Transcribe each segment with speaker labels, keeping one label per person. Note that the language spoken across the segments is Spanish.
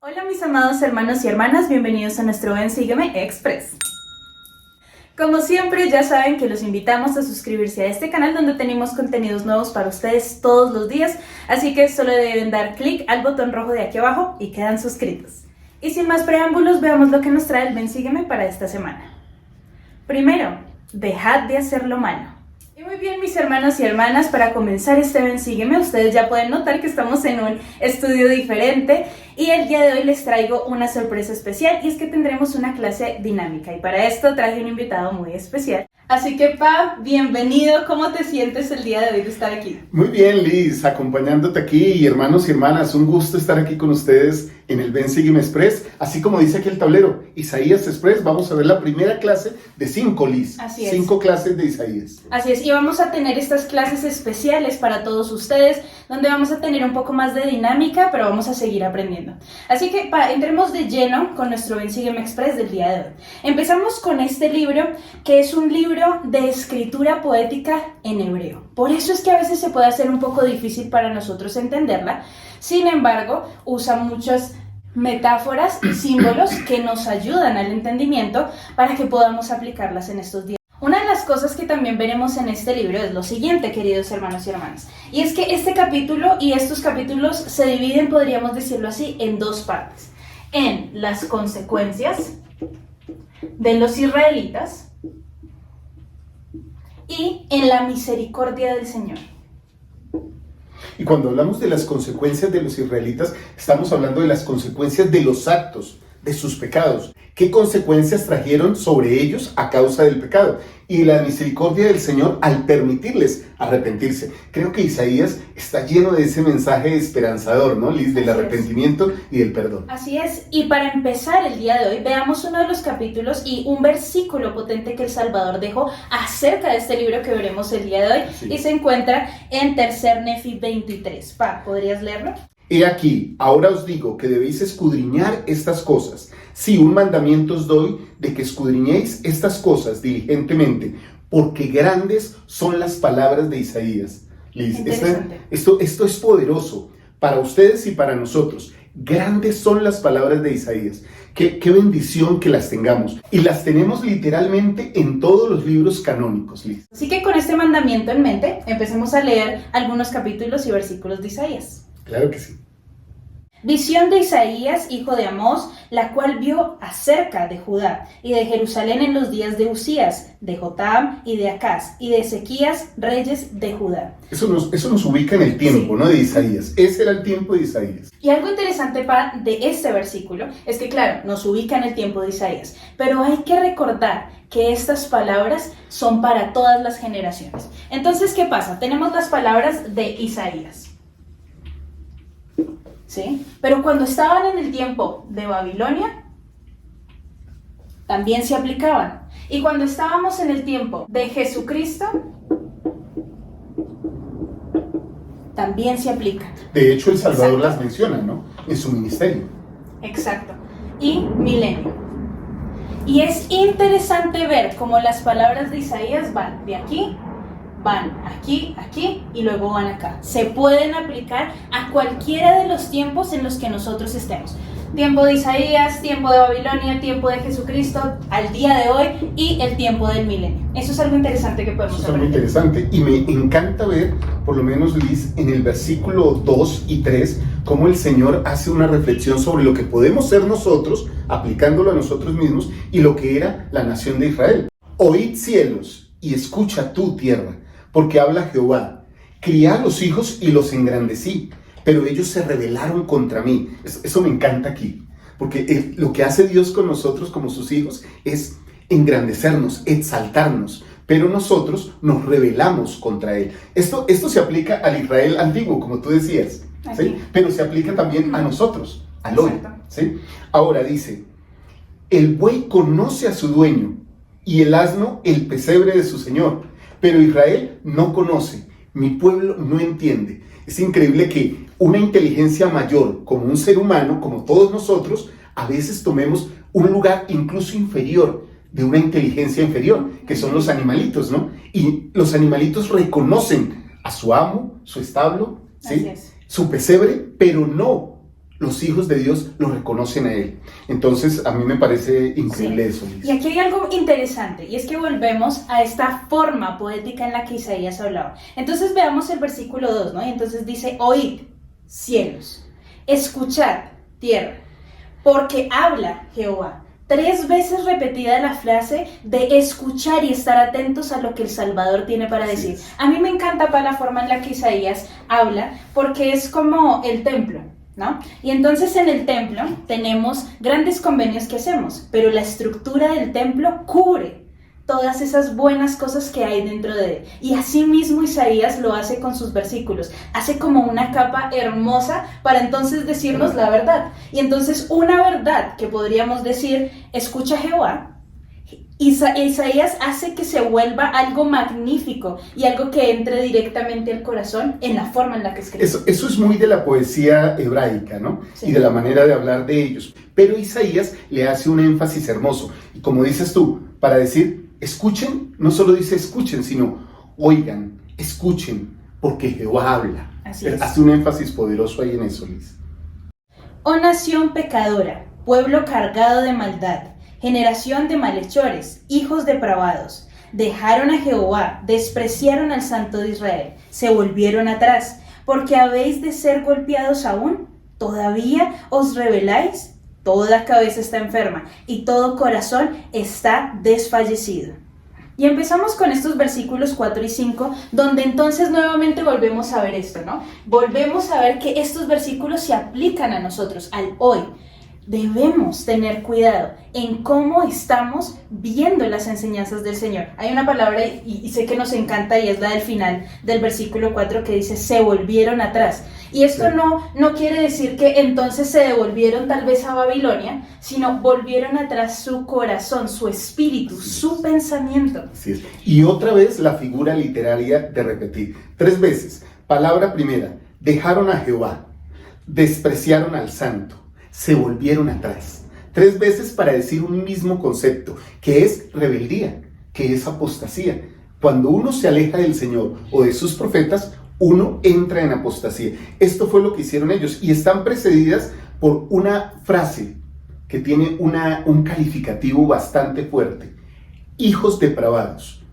Speaker 1: Hola mis amados hermanos y hermanas, bienvenidos a nuestro Ven Sígueme Express. Como siempre ya saben que los invitamos a suscribirse a este canal donde tenemos contenidos nuevos para ustedes todos los días, así que solo deben dar clic al botón rojo de aquí abajo y quedan suscritos. Y sin más preámbulos, veamos lo que nos trae el Ven Sígueme para esta semana. Primero, dejad de hacer lo malo. Y muy bien mis hermanos y hermanas, para comenzar este Ven Sígueme, ustedes ya pueden notar que estamos en un estudio diferente y el día de hoy les traigo una sorpresa especial y es que tendremos una clase dinámica y para esto traje un invitado muy especial. Así que Pa, bienvenido, ¿cómo te sientes el día de hoy de estar aquí?
Speaker 2: Muy bien Liz, acompañándote aquí y hermanos y hermanas, un gusto estar aquí con ustedes en el Ven Sígueme Express, así como dice aquí el tablero, Isaías Express, vamos a ver la primera clase de 5 Liz,
Speaker 1: Así es.
Speaker 2: 5 clases de Isaías.
Speaker 1: Así es, y vamos a tener estas clases especiales para todos ustedes, donde vamos a tener un poco más de dinámica, pero vamos a seguir aprendiendo. Así que entremos de lleno con nuestro Ven Sígueme Express del día de hoy. Empezamos con este libro, que es un libro de escritura poética en hebreo. Por eso es que a veces se puede hacer un poco difícil para nosotros entenderla. Sin embargo, usa muchas metáforas y símbolos que nos ayudan al entendimiento para que podamos aplicarlas en estos días. Una de las cosas que también veremos en este libro es lo siguiente, queridos hermanos y hermanas, y es que este capítulo y estos capítulos se dividen, podríamos decirlo así, en dos partes. En las consecuencias de los israelitas y en la misericordia del Señor.
Speaker 2: Y cuando hablamos de las consecuencias de los israelitas, estamos hablando de las consecuencias de los actos, de sus pecados. ¿Qué consecuencias trajeron sobre ellos a causa del pecado? Y la misericordia del Señor al permitirles arrepentirse. Creo que Isaías está lleno de ese mensaje esperanzador, ¿no, Liz? Del arrepentimiento y del perdón.
Speaker 1: Así es, y para empezar el día de hoy, veamos uno de los capítulos y un versículo potente que el Salvador dejó acerca de este libro que veremos el día de hoy, sí. Y se encuentra en Tercer Nefi 23. Pa, ¿podrías leerlo?
Speaker 2: He aquí, ahora os digo que debéis escudriñar estas cosas. Sí, un mandamiento os doy de que escudriñéis estas cosas diligentemente, porque grandes son las palabras de Isaías. Liz, esto es poderoso para ustedes y para nosotros. Grandes son las palabras de Isaías. Qué bendición que las tengamos. Y las tenemos literalmente en todos los libros canónicos, Liz.
Speaker 1: Así que con este mandamiento en mente, empecemos a leer algunos capítulos y versículos de Isaías.
Speaker 2: Claro que sí.
Speaker 1: Visión de Isaías, hijo de Amós, la cual vio acerca de Judá y de Jerusalén en los días de Usías, de Jotam y de Acaz y de Ezequías, reyes de Judá.
Speaker 2: Eso nos ubica en el tiempo, sí, ¿no? De Isaías. Ese era el tiempo de Isaías.
Speaker 1: Y algo interesante de este versículo es que, claro, nos ubica en el tiempo de Isaías, pero hay que recordar que estas palabras son para todas las generaciones. Entonces, ¿qué pasa? Tenemos las palabras de Isaías, ¿sí? Pero cuando estaban en el tiempo de Babilonia, también se aplicaban. Y cuando estábamos en el tiempo de Jesucristo, también se aplican.
Speaker 2: De hecho, el Salvador las menciona, ¿no? En su ministerio.
Speaker 1: Exacto. Y milenio. Y es interesante ver cómo las palabras de Isaías van de aquí, van aquí, aquí y luego van acá. Se pueden aplicar a cualquiera de los tiempos en los que nosotros estemos. Tiempo de Isaías, tiempo de Babilonia, tiempo de Jesucristo, al día de hoy y el tiempo del milenio. Eso es algo interesante que podemos aprender.
Speaker 2: Eso es muy interesante y me encanta ver, por lo menos Liz, en el versículo 2 y 3, cómo el Señor hace una reflexión sobre lo que podemos ser nosotros, aplicándolo a nosotros mismos, y lo que era la nación de Israel. Oíd cielos y escucha tú tierra, porque habla Jehová, crié a los hijos y los engrandecí, pero ellos se rebelaron contra mí. Eso me encanta aquí, porque lo que hace Dios con nosotros como sus hijos es engrandecernos, exaltarnos, pero nosotros nos rebelamos contra Él. Esto se aplica al Israel antiguo, como tú decías, ¿sí? Pero se aplica también a nosotros, al hoy, ¿sí? Ahora dice, el buey conoce a su dueño y el asno el pesebre de su señor, pero Israel no conoce, mi pueblo no entiende. Es increíble que una inteligencia mayor, como un ser humano, como todos nosotros, a veces tomemos un lugar incluso inferior de una inteligencia inferior, que son los animalitos, ¿no? Y los animalitos reconocen a su amo, su establo, ¿sí? Su pesebre, pero no los hijos de Dios lo reconocen a Él. Entonces, a mí me parece increíble eso, Liz.
Speaker 1: Y aquí hay algo interesante, y es que volvemos a esta forma poética en la que Isaías hablaba. Entonces veamos el versículo 2, ¿no? Y entonces dice, oíd, cielos, escuchad, tierra, porque habla Jehová. 3 veces repetida la frase de escuchar y estar atentos a lo que el Salvador tiene para decir. A mí me encanta la forma en la que Isaías habla, porque es como el templo, ¿no? Y entonces en el templo tenemos grandes convenios que hacemos, pero la estructura del templo cubre todas esas buenas cosas que hay dentro de él. Y así mismo Isaías lo hace con sus versículos. Hace como una capa hermosa para entonces decirnos la verdad. Y entonces una verdad que podríamos decir, escucha Jehová, Isaías hace que se vuelva algo magnífico y algo que entre directamente al corazón en la forma en la que escribe.
Speaker 2: Eso es muy de la poesía hebraica, ¿no?
Speaker 1: Sí.
Speaker 2: Y de la manera de hablar de ellos. Pero Isaías le hace un énfasis hermoso. Y como dices tú, para decir, escuchen, no solo dice escuchen, sino oigan, escuchen, porque Jehová habla.
Speaker 1: Así es.
Speaker 2: Hace un énfasis poderoso ahí en eso, Liz.
Speaker 1: Oh nación pecadora, pueblo cargado de maldad, generación de malhechores, hijos depravados, dejaron a Jehová, despreciaron al Santo de Israel, se volvieron atrás, porque habéis de ser golpeados aún, todavía os rebeláis. Toda cabeza está enferma y todo corazón está desfallecido. Y empezamos con estos versículos 4 y 5, donde entonces nuevamente volvemos a ver esto, ¿no? Volvemos a ver que estos versículos se aplican a nosotros, al hoy. Debemos tener cuidado en cómo estamos viendo las enseñanzas del Señor. Hay una palabra, y sé que nos encanta, y es la del final del versículo 4, que dice, se volvieron atrás. Y esto no quiere decir que entonces se devolvieron tal vez a Babilonia, sino volvieron atrás su corazón, su espíritu, su pensamiento.
Speaker 2: Así es. Y otra vez la figura literaria de repetir. 3 veces. Palabra primera, dejaron a Jehová, despreciaron al Santo, se volvieron atrás. 3 veces para decir un mismo concepto, que es rebeldía, que es apostasía. Cuando uno se aleja del Señor o de sus profetas, uno entra en apostasía. Esto fue lo que hicieron ellos y están precedidas por una frase que tiene un calificativo bastante fuerte. Hijos depravados.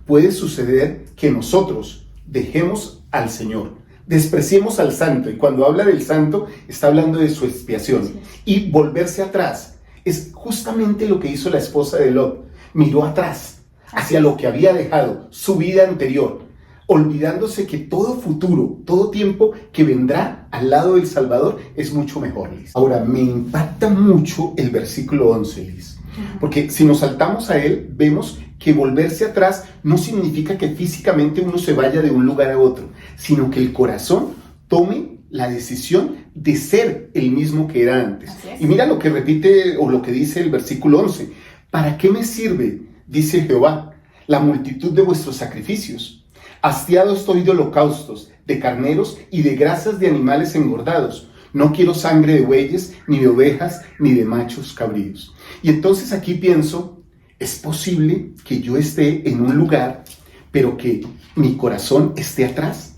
Speaker 2: Puede suceder que nosotros dejemos al Señor, despreciemos al Santo, y cuando habla del Santo está hablando de su expiación, y volverse atrás. Es justamente lo que hizo la esposa de Lot. Miró atrás hacia lo que había dejado, su vida anterior, olvidándose que todo futuro, todo tiempo que vendrá al lado del Salvador es mucho mejor, Liz. Ahora, me impacta mucho el versículo 11, Liz, porque si nos saltamos a él, vemos que volverse atrás no significa que físicamente uno se vaya de un lugar a otro, sino que el corazón tome la decisión de ser el mismo que era antes. Y mira lo que repite o lo que dice el versículo 11. ¿Para qué me sirve, dice Jehová, la multitud de vuestros sacrificios? Hastiado estoy de holocaustos, de carneros y de grasas de animales engordados. No quiero sangre de bueyes, ni de ovejas, ni de machos cabríos. Y entonces aquí pienso, es posible que yo esté en un lugar, pero que mi corazón esté atrás,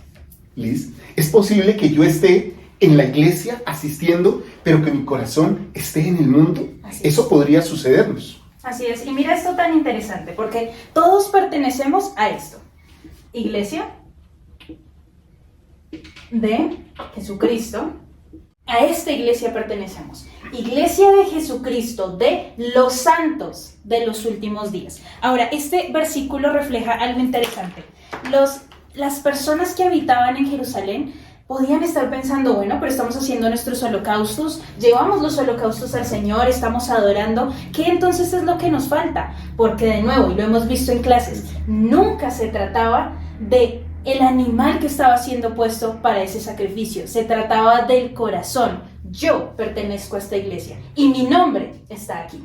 Speaker 2: Liz. Es posible que yo esté en la iglesia asistiendo, pero que mi corazón esté en el mundo. Eso podría sucedernos.
Speaker 1: Así es. Y mira esto tan interesante, porque todos pertenecemos a esto. Iglesia de Jesucristo. A esta iglesia pertenecemos. Iglesia de Jesucristo, de los santos de los últimos días. Ahora, este versículo refleja algo interesante. Las personas que habitaban en Jerusalén podían estar pensando, bueno, pero estamos haciendo nuestros holocaustos, llevamos los holocaustos al Señor, estamos adorando, ¿qué entonces es lo que nos falta? Porque de nuevo, y lo hemos visto en clases, nunca se trataba de el animal que estaba siendo puesto para ese sacrificio, se trataba del corazón. Yo pertenezco a esta iglesia y mi nombre está aquí.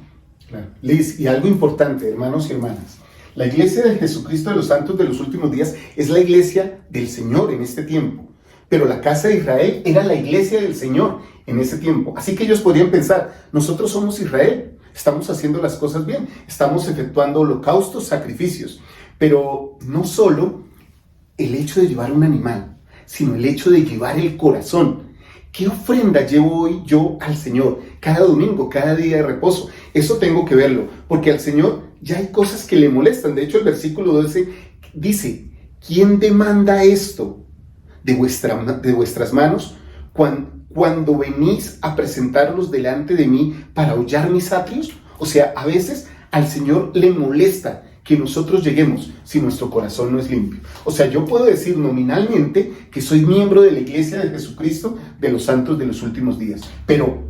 Speaker 2: Claro. Liz, y algo importante, hermanos y hermanas, la iglesia de Jesucristo de los santos de los últimos días es la iglesia del Señor en este tiempo, pero la casa de Israel era la iglesia del Señor en ese tiempo, así que ellos podrían pensar, nosotros somos Israel, estamos haciendo las cosas bien, estamos efectuando holocaustos, sacrificios, pero no solo el hecho de llevar un animal, sino el hecho de llevar el corazón. ¿Qué ofrenda llevo hoy yo al Señor? Cada domingo, cada día de reposo. Eso tengo que verlo, porque al Señor ya hay cosas que le molestan. De hecho, el versículo 12 dice, ¿quién demanda esto de vuestras manos cuando venís a presentarlos delante de mí para hollar mis atrios? O sea, a veces al Señor le molesta que nosotros lleguemos si nuestro corazón no es limpio. O sea, yo puedo decir nominalmente que soy miembro de la Iglesia de Jesucristo de los santos de los últimos días, pero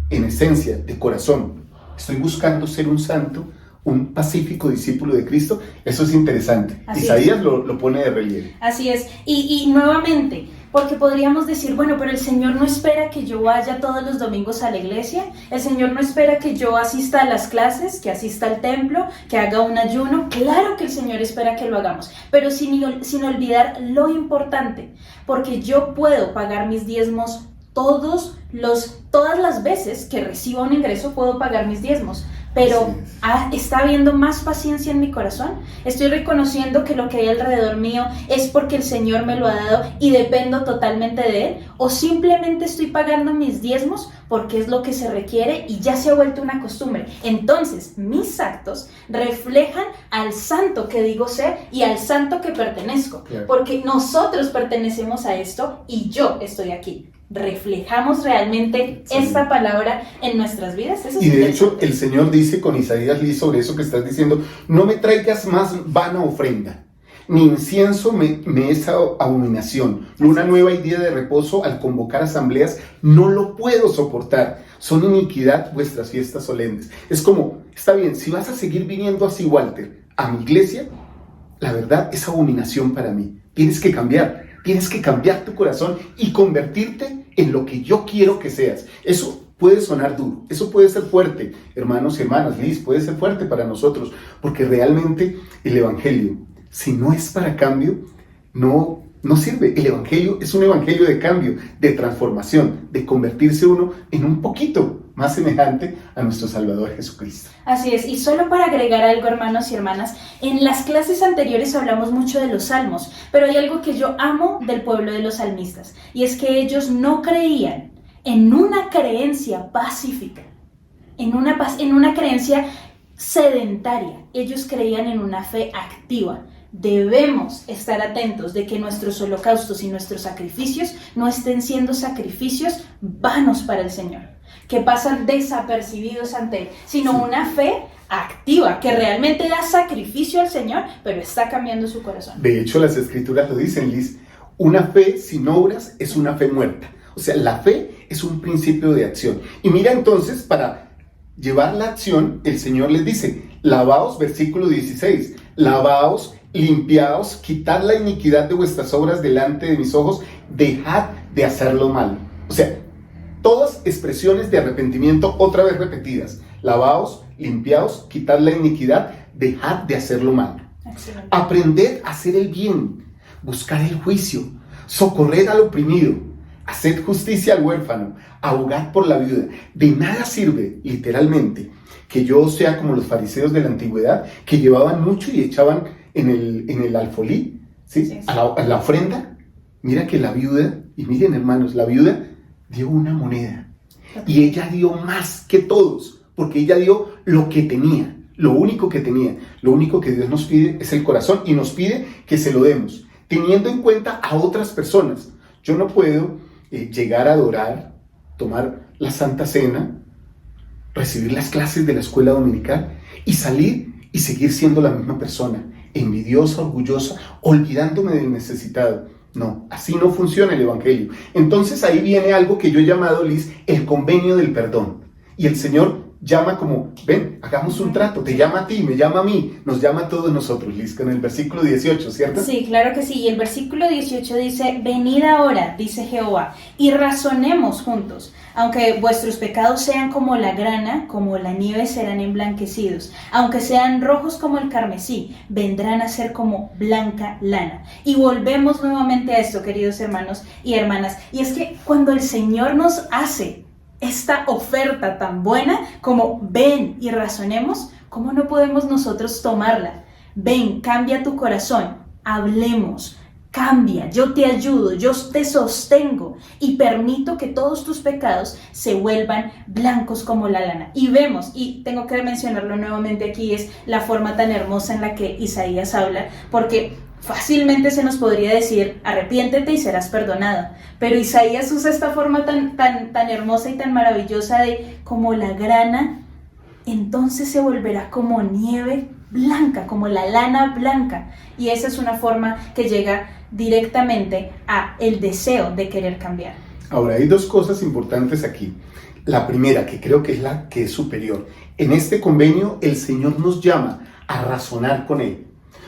Speaker 2: en esencia, de corazón, estoy buscando ser un santo, un pacífico discípulo de Cristo. Eso es interesante.
Speaker 1: Así
Speaker 2: Isaías
Speaker 1: es.
Speaker 2: lo pone de relieve.
Speaker 1: Así es. Y nuevamente, porque podríamos decir, bueno, pero el Señor no espera que yo vaya todos los domingos a la iglesia, el Señor no espera que yo asista a las clases, que asista al templo, que haga un ayuno. Claro que el Señor espera que lo hagamos, pero sin olvidar lo importante, porque yo puedo pagar mis diezmos todas las veces que reciba un ingreso, puedo pagar mis diezmos. Pero ¿está habiendo más paciencia en mi corazón? ¿Estoy reconociendo que lo que hay alrededor mío es porque el Señor me lo ha dado y dependo totalmente de Él? ¿O simplemente estoy pagando mis diezmos porque es lo que se requiere y ya se ha vuelto una costumbre? Entonces, mis actos reflejan al santo que digo ser y al santo que pertenezco. Claro. Porque nosotros pertenecemos a esto y yo estoy aquí. ¿Reflejamos realmente esta palabra en nuestras vidas? Eso
Speaker 2: y de hecho el Señor dice con Isaías Liz sobre eso que estás diciendo, no me traigas más vana ofrenda, ni incienso me es abominación, luna nueva y día de reposo al convocar asambleas, no lo puedo soportar, son iniquidad vuestras fiestas solemnes. Es como, está bien, si vas a seguir viniendo así, Walter, a mi iglesia, la verdad es abominación para mí, tienes que cambiar tu corazón y convertirte en lo que yo quiero que seas. Eso puede sonar duro, eso puede ser fuerte, hermanos y hermanas, Liz, puede ser fuerte para nosotros, porque realmente el Evangelio, si no es para cambio, no sirve. El Evangelio es un Evangelio de cambio, de transformación, de convertirse uno en un poquito más semejante a nuestro Salvador Jesucristo.
Speaker 1: Así es, y solo para agregar algo, hermanos y hermanas, en las clases anteriores hablamos mucho de los salmos, pero hay algo que yo amo del pueblo de los salmistas, y es que ellos no creían en una creencia pacífica, en una creencia sedentaria, ellos creían en una fe activa. Debemos estar atentos de que nuestros holocaustos y nuestros sacrificios no estén siendo sacrificios vanos para el Señor, que pasan desapercibidos ante Él, sino una fe activa, que realmente da sacrificio al Señor, pero está cambiando su corazón.
Speaker 2: De hecho, las Escrituras lo dicen, Liz, una fe sin obras es una fe muerta. O sea, la fe es un principio de acción. Y mira entonces, para llevar la acción, el Señor les dice, lavaos, versículo 16, lavaos, limpiaos, quitad la iniquidad de vuestras obras delante de mis ojos, dejad de hacerlo mal. O sea, todas expresiones de arrepentimiento otra vez repetidas. Lavaos, limpiaos, quitad la iniquidad, dejad de hacerlo mal. Excelente. Aprended a hacer el bien, buscar el juicio, socorred al oprimido, haced justicia al huérfano, abogad por la viuda. De nada sirve, literalmente, que yo sea como los fariseos de la antigüedad, que llevaban mucho y echaban en el alfolí, ¿sí? Sí. A la ofrenda. Mira que la viuda, y miren hermanos, la viuda dio una moneda y ella dio más que todos, porque ella dio lo que tenía, lo único que tenía. Lo único que Dios nos pide es el corazón y nos pide que se lo demos, teniendo en cuenta a otras personas. Yo no puedo llegar a adorar, tomar la Santa Cena, recibir las clases de la escuela dominical y salir y seguir siendo la misma persona, envidiosa, orgullosa, olvidándome del necesitado. No, así no funciona el Evangelio. Entonces ahí viene algo que yo he llamado, Liz, el convenio del perdón. Y el Señor llama como, ven, hagamos un trato, te llama a ti, me llama a mí, nos llama a todos nosotros, Liz, con el versículo 18, ¿cierto?
Speaker 1: Sí, claro que sí, y el versículo 18 dice, venid ahora, dice Jehová, y razonemos juntos, aunque vuestros pecados sean como la grana, como la nieve serán emblanquecidos, aunque sean rojos como el carmesí, vendrán a ser como blanca lana. Y volvemos nuevamente a esto, queridos hermanos y hermanas, y es que cuando el Señor nos hace esta oferta tan buena como ven y razonemos, ¿cómo no podemos nosotros tomarla? Ven, cambia tu corazón, hablemos, cambia, yo te ayudo, yo te sostengo y permito que todos tus pecados se vuelvan blancos como la lana. Y vemos, y tengo que mencionarlo nuevamente aquí, es la forma tan hermosa en la que Isaías habla, porque fácilmente se nos podría decir, arrepiéntete y serás perdonado, pero Isaías usa esta forma tan hermosa y tan maravillosa de como la grana, entonces se volverá como nieve blanca, como la lana blanca, y esa es una forma que llega directamente a el deseo de querer cambiar.
Speaker 2: Ahora, hay dos cosas importantes aquí. La primera, que creo que es la que es superior. En este convenio, el Señor nos llama a razonar con Él.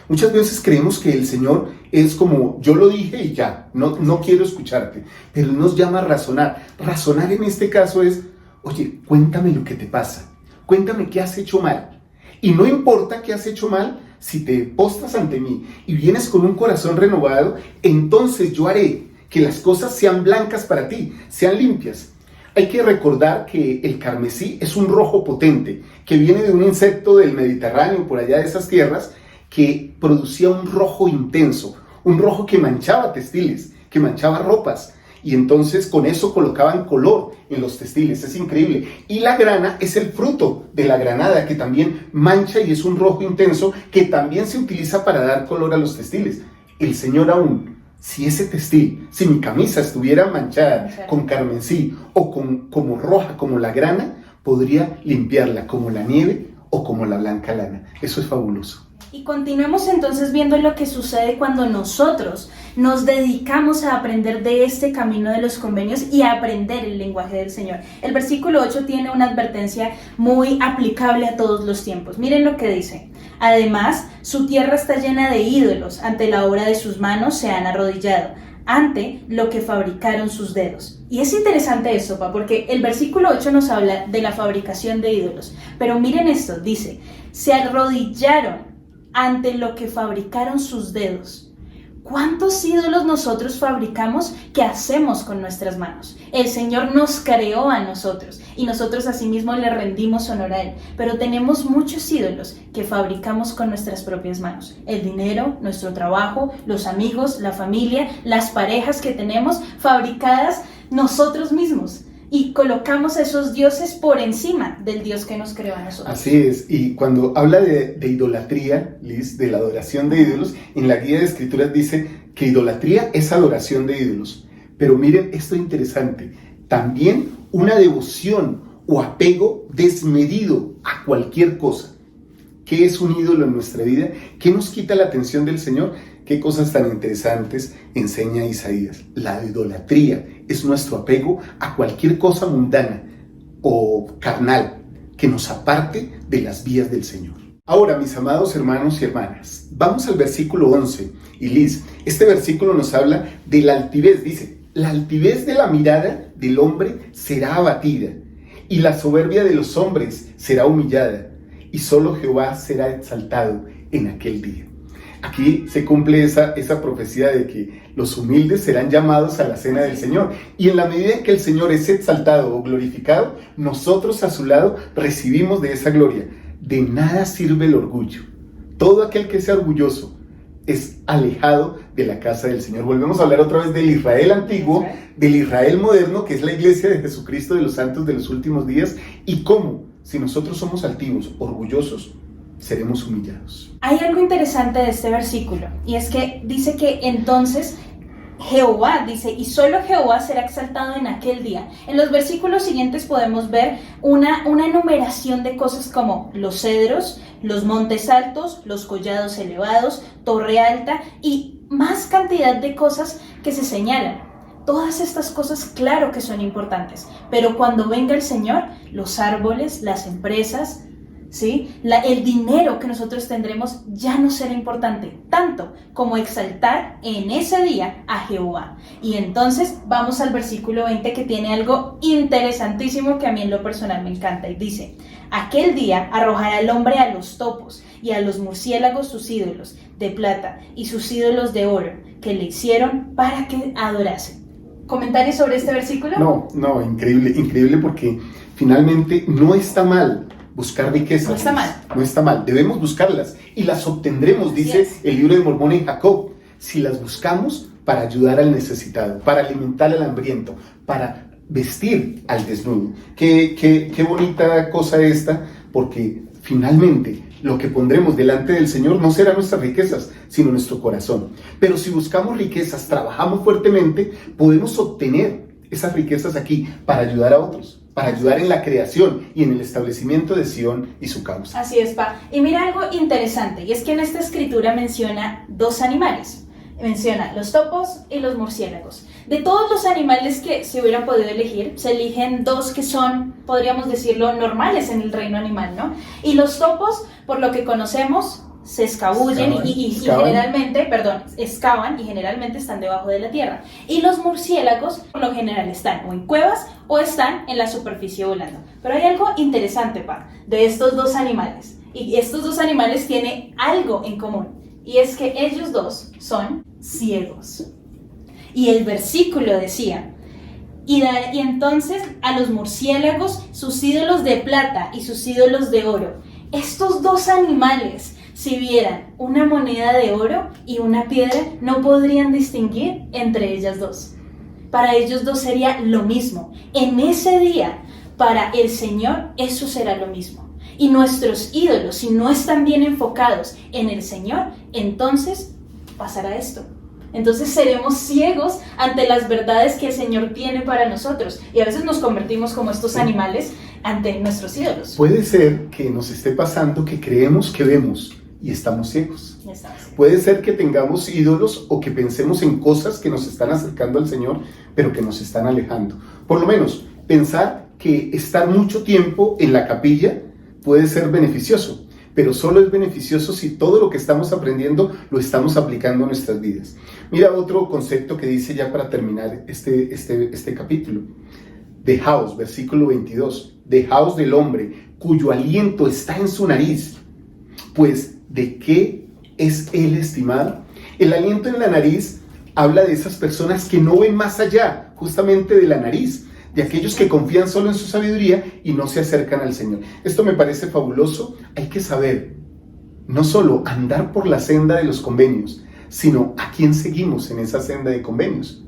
Speaker 2: Muchas veces creemos que el Señor es como, yo lo dije y ya, no quiero escucharte, pero Él nos llama a razonar. Razonar en este caso es, oye, cuéntame lo que te pasa, cuéntame qué has hecho mal. Y no importa qué has hecho mal, si te postras ante mí y vienes con un corazón renovado, entonces yo haré que las cosas sean blancas para ti, sean limpias. Hay que recordar que el carmesí es un rojo potente que viene de un insecto del Mediterráneo, por allá de esas tierras, que producía un rojo intenso, un rojo que manchaba textiles, que manchaba ropas, y entonces con eso colocaban color en los textiles, es increíble. Y la grana es el fruto de la granada, que también mancha y es un rojo intenso, que también se utiliza para dar color a los textiles. El Señor aún, si ese textil, si mi camisa estuviera manchada con carmesí o como roja como la grana, podría limpiarla como la nieve o como la blanca lana. Eso es fabuloso.
Speaker 1: Y continuemos entonces viendo lo que sucede cuando nosotros nos dedicamos a aprender de este camino de los convenios y a aprender el lenguaje del Señor. El versículo 8 tiene una advertencia muy aplicable a todos los tiempos. Miren lo que dice. Además, su tierra está llena de ídolos, ante la obra de sus manos se han arrodillado, ante lo que fabricaron sus dedos. Y es interesante esto, porque el versículo 8 nos habla de la fabricación de ídolos. Pero miren esto, dice, se arrodillaron ante lo que fabricaron sus dedos. ¿Cuántos ídolos nosotros fabricamos que hacemos con nuestras manos? El Señor nos creó a nosotros y nosotros asimismo le rendimos honor a Él, pero tenemos muchos ídolos que fabricamos con nuestras propias manos. El dinero, nuestro trabajo, los amigos, la familia, las parejas que tenemos fabricadas nosotros mismos. Y colocamos a esos dioses por encima del Dios que nos creó a nosotros.
Speaker 2: Así es, y cuando habla de idolatría, Liz, de la adoración de ídolos, en la guía de escrituras dice que idolatría es adoración de ídolos. Pero miren esto interesante, también una devoción o apego desmedido a cualquier cosa. ¿Qué es un ídolo en nuestra vida? ¿Qué nos quita la atención del Señor? ¿Qué cosas tan interesantes enseña Isaías? La idolatría es nuestro apego a cualquier cosa mundana o carnal que nos aparte de las vías del Señor. Ahora, mis amados hermanos y hermanas, vamos al versículo 11. Y Liz, este versículo nos habla de la altivez. Dice, la altivez de la mirada del hombre será abatida y la soberbia de los hombres será humillada y solo Jehová será exaltado en aquel día. Aquí se cumple esa profecía de que los humildes serán llamados a la cena del Señor. Y en la medida en que el Señor es exaltado o glorificado, nosotros a su lado recibimos de esa gloria. De nada sirve el orgullo. Todo aquel que sea orgulloso es alejado de la casa del Señor. Volvemos a hablar otra vez del Israel antiguo, del Israel moderno, que es la iglesia de Jesucristo de los santos de los últimos días. Y cómo, si nosotros somos altivos, orgullosos, seremos humillados.
Speaker 1: Hay algo interesante de este versículo, y es que dice que entonces Jehová, dice, y solo Jehová será exaltado en aquel día. En los versículos siguientes podemos ver una enumeración de cosas como los cedros, los montes altos, los collados elevados, torre alta y más cantidad de cosas que se señalan. Todas estas cosas, claro que son importantes, pero cuando venga el Señor, los árboles, las empresas, ¿sí? El dinero que nosotros tendremos ya no será importante, tanto como exaltar en ese día a Jehová. Y entonces vamos al versículo 20, que tiene algo interesantísimo que a mí en lo personal me encanta, y dice: aquel día arrojará el hombre a los topos y a los murciélagos sus ídolos de plata y sus ídolos de oro que le hicieron para que adorasen. ¿Comentarios sobre este versículo?
Speaker 2: No, increíble porque finalmente no está mal buscar riquezas.
Speaker 1: No está mal.
Speaker 2: No está mal, debemos buscarlas y las obtendremos,
Speaker 1: Así
Speaker 2: dice
Speaker 1: es.
Speaker 2: el libro de Mormón en Jacob. si las buscamos para ayudar al necesitado, para alimentar al hambriento, para vestir al desnudo. Qué bonita cosa esta, porque finalmente lo que pondremos delante del Señor no serán nuestras riquezas, sino nuestro corazón. Pero si buscamos riquezas, trabajamos fuertemente, podemos obtener esas riquezas aquí para ayudar a otros, para ayudar en la creación y en el establecimiento de Sion y su causa.
Speaker 1: Así es, Pa. Y mira algo interesante, y es que en esta escritura menciona dos animales. Menciona los topos y los murciélagos. De todos los animales que se hubieran podido elegir, se eligen dos que son, podríamos decirlo, normales en el reino animal, ¿no? Y los topos, por lo que conocemos, se escabullen y generalmente, excavan y generalmente están debajo de la tierra. Y los murciélagos, por lo general, están o en cuevas o están en la superficie volando. Pero hay algo interesante, Pa, de estos dos animales. Y estos dos animales tienen algo en común. Y es que ellos dos son ciegos. Y el versículo decía, y entonces a los murciélagos sus ídolos de plata y sus ídolos de oro. Estos dos animales, si vieran una moneda de oro y una piedra, no podrían distinguir entre ellas dos. Para ellos dos sería lo mismo. En ese día, para el Señor, eso será lo mismo. Y nuestros ídolos, si no están bien enfocados en el Señor, entonces pasará esto. Entonces seremos ciegos ante las verdades que el Señor tiene para nosotros. Y a veces nos convertimos como estos animales ante nuestros ídolos.
Speaker 2: Puede ser que nos esté pasando que creemos que vemos y estamos ciegos. Puede ser que tengamos ídolos o que pensemos en cosas que nos están acercando al Señor, pero que nos están alejando. Por lo menos, pensar que estar mucho tiempo en la capilla puede ser beneficioso, pero solo es beneficioso si todo lo que estamos aprendiendo lo estamos aplicando a nuestras vidas. Mira otro concepto que dice ya para terminar este capítulo. Dejaos, versículo 22, dejaos del hombre cuyo aliento está en su nariz, pues ¿de qué es él estimado? El aliento en la nariz habla de esas personas que no ven más allá, justamente de la nariz, de aquellos que confían solo en su sabiduría y no se acercan al Señor. Esto me parece fabuloso. Hay que saber no solo andar por la senda de los convenios, sino a quién seguimos en esa senda de convenios.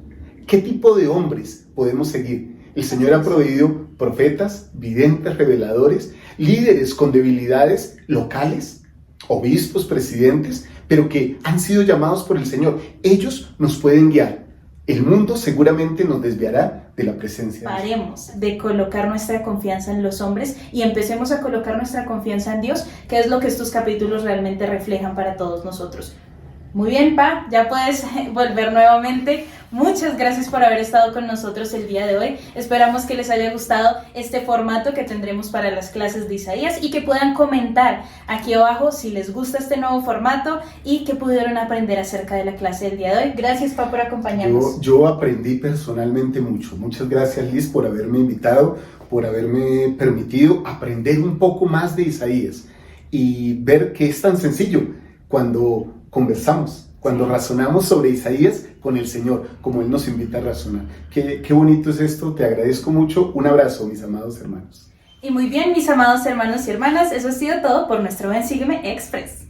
Speaker 2: ¿Qué tipo de hombres podemos seguir? El Señor ha proveído profetas, videntes, reveladores, líderes con debilidades locales, obispos, presidentes, pero que han sido llamados por el Señor. Ellos nos pueden guiar. El mundo seguramente nos desviará de la presencia de Dios.
Speaker 1: Paremos de colocar nuestra confianza en los hombres y empecemos a colocar nuestra confianza en Dios, que es lo que estos capítulos realmente reflejan para todos nosotros. Muy bien, Pa, ya puedes volver nuevamente. Muchas gracias por haber estado con nosotros el día de hoy. Esperamos que les haya gustado este formato que tendremos para las clases de Isaías y que puedan comentar aquí abajo si les gusta este nuevo formato y que pudieron aprender acerca de la clase del día de hoy. Gracias, Pa, por acompañarnos.
Speaker 2: Yo aprendí personalmente mucho. Muchas gracias, Liz, por haberme invitado, por haberme permitido aprender un poco más de Isaías y ver que es tan sencillo cuando conversamos, cuando razonamos sobre Isaías con el Señor, como Él nos invita a razonar. Qué bonito es esto, te agradezco mucho. Un abrazo, mis amados hermanos.
Speaker 1: Y muy bien, mis amados hermanos y hermanas, eso ha sido todo por nuestro Ven Sígueme Express.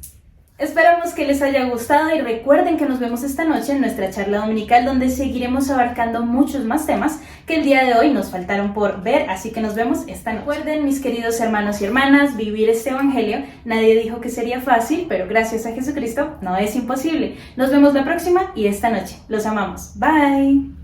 Speaker 1: Esperamos que les haya gustado y recuerden que nos vemos esta noche en nuestra charla dominical, donde seguiremos abarcando muchos más temas que el día de hoy nos faltaron por ver, así que nos vemos esta noche. Recuerden, mis queridos hermanos y hermanas, vivir este evangelio, nadie dijo que sería fácil, pero gracias a Jesucristo no es imposible. Nos vemos la próxima y esta noche. Los amamos. Bye.